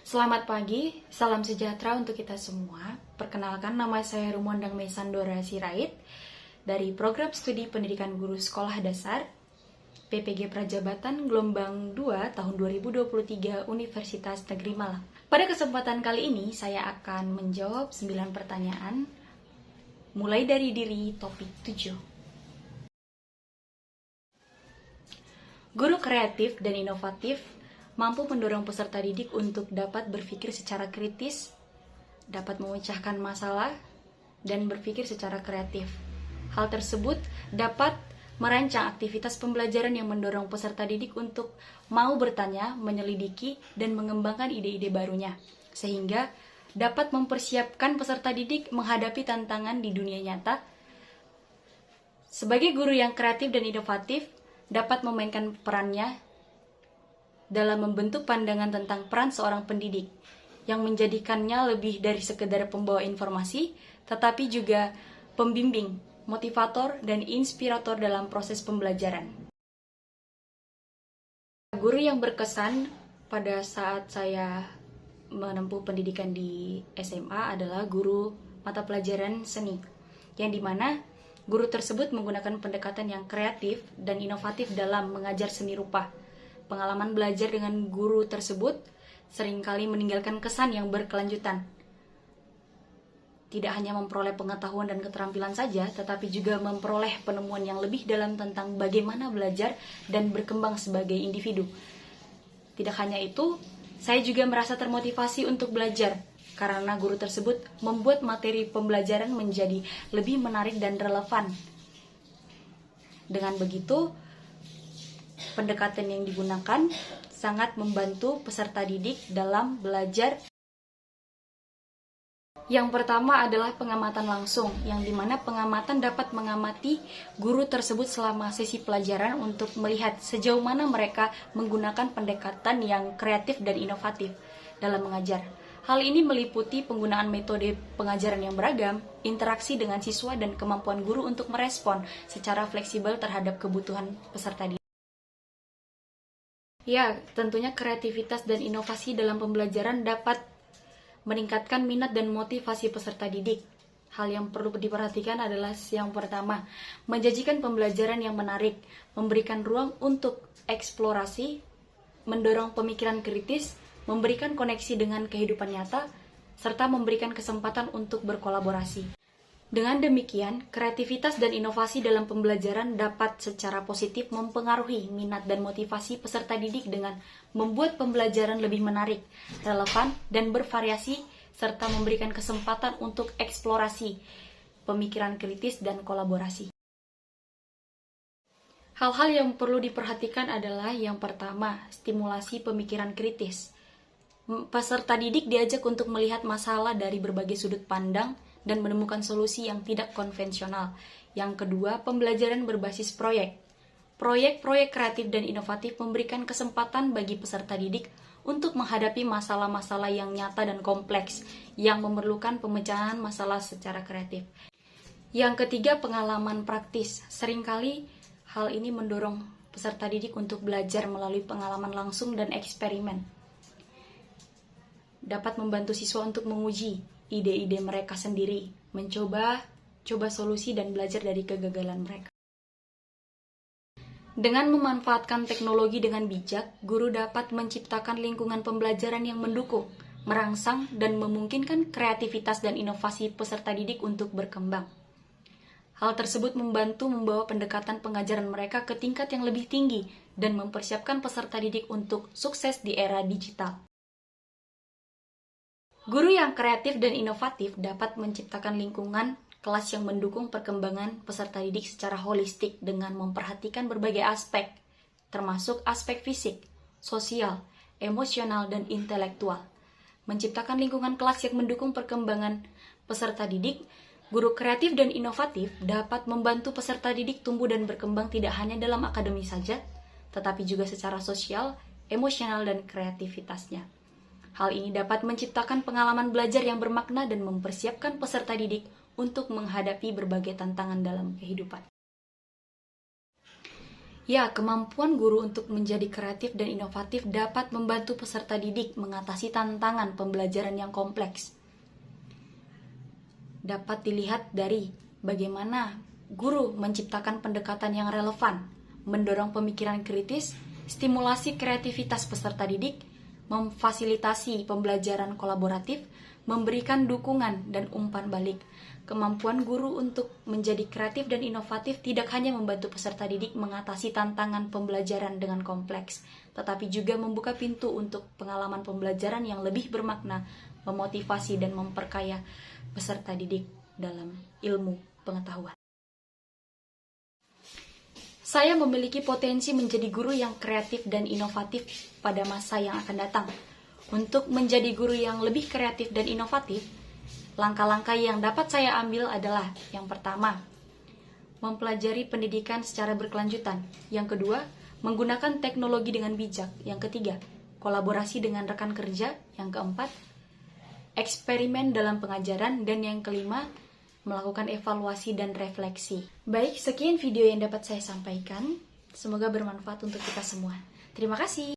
Selamat pagi, salam sejahtera untuk kita semua. Perkenalkan, nama saya Rumondang Mesandora Sirait dari Program Studi Pendidikan Guru Sekolah Dasar PPG Prajabatan Gelombang 2 tahun 2023 Universitas Negeri Malang. Pada kesempatan kali ini, saya akan menjawab 9 pertanyaan mulai dari diri topik 7. Guru kreatif dan inovatif mampu mendorong peserta didik untuk dapat berpikir secara kritis, dapat memecahkan masalah, dan berpikir secara kreatif. Hal tersebut dapat merancang aktivitas pembelajaran yang mendorong peserta didik untuk mau bertanya, menyelidiki, dan mengembangkan ide-ide barunya, sehingga dapat mempersiapkan peserta didik menghadapi tantangan di dunia nyata. Sebagai guru yang kreatif dan inovatif, dapat memainkan perannya dalam membentuk pandangan tentang peran seorang pendidik yang menjadikannya lebih dari sekedar pembawa informasi, tetapi juga pembimbing, motivator, dan inspirator dalam proses pembelajaran. Guru yang berkesan pada saat saya menempuh pendidikan di SMA adalah guru mata pelajaran seni, yang dimana guru tersebut menggunakan pendekatan yang kreatif dan inovatif dalam mengajar seni rupa. Pengalaman belajar dengan guru tersebut seringkali meninggalkan kesan yang berkelanjutan. Tidak hanya memperoleh pengetahuan dan keterampilan saja, tetapi juga memperoleh penemuan yang lebih dalam tentang bagaimana belajar dan berkembang sebagai individu. Tidak hanya itu, saya juga merasa termotivasi untuk belajar, karena guru tersebut membuat materi pembelajaran menjadi lebih menarik dan relevan. Dengan begitu, pendekatan yang digunakan sangat membantu peserta didik dalam belajar. Yang pertama adalah pengamatan langsung, yang dimana pengamatan dapat mengamati guru tersebut selama sesi pelajaran untuk melihat sejauh mana mereka menggunakan pendekatan yang kreatif dan inovatif dalam mengajar. Hal ini meliputi penggunaan metode pengajaran yang beragam, interaksi dengan siswa, dan kemampuan guru untuk merespon secara fleksibel terhadap kebutuhan peserta didik. Ya, tentunya kreativitas dan inovasi dalam pembelajaran dapat meningkatkan minat dan motivasi peserta didik. Hal yang perlu diperhatikan adalah yang pertama, menjanjikan pembelajaran yang menarik, memberikan ruang untuk eksplorasi, mendorong pemikiran kritis, memberikan koneksi dengan kehidupan nyata, serta memberikan kesempatan untuk berkolaborasi. Dengan demikian, kreativitas dan inovasi dalam pembelajaran dapat secara positif mempengaruhi minat dan motivasi peserta didik dengan membuat pembelajaran lebih menarik, relevan, dan bervariasi, serta memberikan kesempatan untuk eksplorasi, pemikiran kritis, dan kolaborasi. Hal-hal yang perlu diperhatikan adalah yang pertama, stimulasi pemikiran kritis. Peserta didik diajak untuk melihat masalah dari berbagai sudut pandang dan menemukan solusi yang tidak konvensional. Yang kedua, pembelajaran berbasis proyek. Proyek-proyek kreatif dan inovatif memberikan kesempatan bagi peserta didik untuk menghadapi masalah-masalah yang nyata dan kompleks yang memerlukan pemecahan masalah secara kreatif. Yang ketiga, pengalaman praktis. Seringkali hal ini mendorong peserta didik untuk belajar melalui pengalaman langsung dan eksperimen. Dapat membantu siswa untuk menguji ide-ide mereka sendiri, mencoba solusi dan belajar dari kegagalan mereka. Dengan memanfaatkan teknologi dengan bijak, guru dapat menciptakan lingkungan pembelajaran yang mendukung, merangsang, dan memungkinkan kreativitas dan inovasi peserta didik untuk berkembang. Hal tersebut membantu membawa pendekatan pengajaran mereka ke tingkat yang lebih tinggi dan mempersiapkan peserta didik untuk sukses di era digital. Guru yang kreatif dan inovatif dapat menciptakan lingkungan kelas yang mendukung perkembangan peserta didik secara holistik dengan memperhatikan berbagai aspek, termasuk aspek fisik, sosial, emosional, dan intelektual. Menciptakan lingkungan kelas yang mendukung perkembangan peserta didik, guru kreatif dan inovatif dapat membantu peserta didik tumbuh dan berkembang tidak hanya dalam akademi saja, tetapi juga secara sosial, emosional, dan kreativitasnya. Hal ini dapat menciptakan pengalaman belajar yang bermakna dan mempersiapkan peserta didik untuk menghadapi berbagai tantangan dalam kehidupan. Ya, kemampuan guru untuk menjadi kreatif dan inovatif dapat membantu peserta didik mengatasi tantangan pembelajaran yang kompleks. Dapat dilihat dari bagaimana guru menciptakan pendekatan yang relevan, mendorong pemikiran kritis, stimulasi kreativitas peserta didik, memfasilitasi pembelajaran kolaboratif, memberikan dukungan dan umpan balik. Kemampuan guru untuk menjadi kreatif dan inovatif tidak hanya membantu peserta didik mengatasi tantangan pembelajaran dengan kompleks, tetapi juga membuka pintu untuk pengalaman pembelajaran yang lebih bermakna, memotivasi dan memperkaya peserta didik dalam ilmu pengetahuan. Saya memiliki potensi menjadi guru yang kreatif dan inovatif pada masa yang akan datang. Untuk menjadi guru yang lebih kreatif dan inovatif, langkah-langkah yang dapat saya ambil adalah: yang pertama, mempelajari pendidikan secara berkelanjutan. Yang kedua, menggunakan teknologi dengan bijak. Yang ketiga, kolaborasi dengan rekan kerja. Yang keempat, eksperimen dalam pengajaran. Dan yang kelima, melakukan evaluasi dan refleksi. Baik, sekian video yang dapat saya sampaikan. Semoga bermanfaat untuk kita semua. Terima kasih.